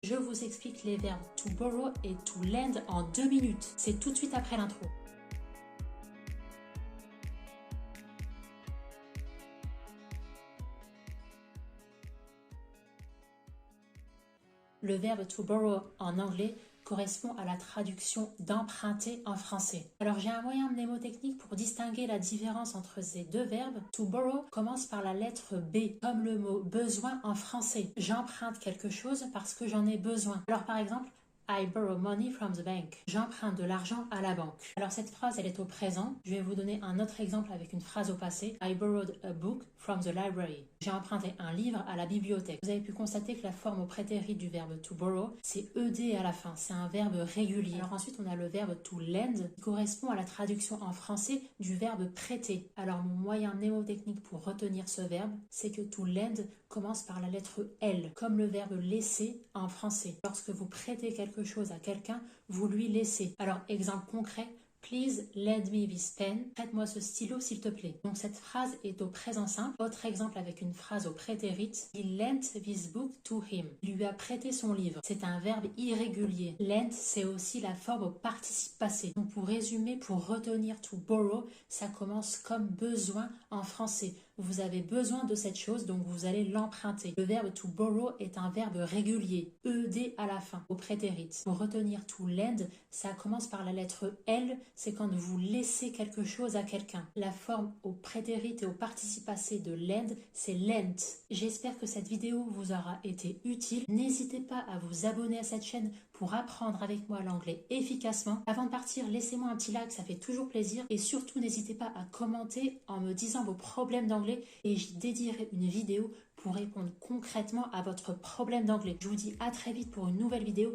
Je vous explique les verbes to borrow et to lend en 2 minutes. C'est tout de suite après l'intro. Le verbe to borrow en anglais correspond à la traduction d'emprunter en français. Alors j'ai un moyen mnémotechnique pour distinguer la différence entre ces deux verbes. To borrow commence par la lettre B, comme le mot besoin en français. J'emprunte quelque chose parce que j'en ai besoin. Alors par exemple, I borrow money from the bank. J'emprunte de l'argent à la banque. Alors cette phrase, elle est au présent. Je vais vous donner un autre exemple avec une phrase au passé. I borrowed a book from the library. J'ai emprunté un livre à la bibliothèque. Vous avez pu constater que la forme au prétérit du verbe to borrow, c'est ed à la fin. C'est un verbe régulier. Alors ensuite, on a le verbe to lend qui correspond à la traduction en français du verbe prêter. Alors mon moyen mnémotechnique pour retenir ce verbe, c'est que to lend commence par la lettre L, comme le verbe laisser en français. Lorsque vous prêtez quelque chose à quelqu'un, vous lui laissez. Alors, exemple concret, please lend me this pen. Prête-moi ce stylo s'il te plaît. Donc cette phrase est au présent simple. Autre exemple avec une phrase au prétérit. He lent this book to him. Il lui a prêté son livre. C'est un verbe irrégulier. Lent, c'est aussi la forme au participe passé. Donc pour résumer, pour retenir to borrow, ça commence comme besoin en français. Vous avez besoin de cette chose, donc vous allez l'emprunter. Le verbe to borrow est un verbe régulier, ed à la fin, au prétérit. Pour retenir to lend, ça commence par la lettre L, c'est quand vous laissez quelque chose à quelqu'un. La forme au prétérit et au participe passé de lend, c'est lent. J'espère que cette vidéo vous aura été utile. N'hésitez pas à vous abonner à cette chaîne pour apprendre avec moi l'anglais efficacement. Avant de partir, laissez-moi un petit like, ça fait toujours plaisir. Et surtout, n'hésitez pas à commenter en me disant vos problèmes d'anglais et j'y dédierai une vidéo pour répondre concrètement à votre problème d'anglais. Je vous dis à très vite pour une nouvelle vidéo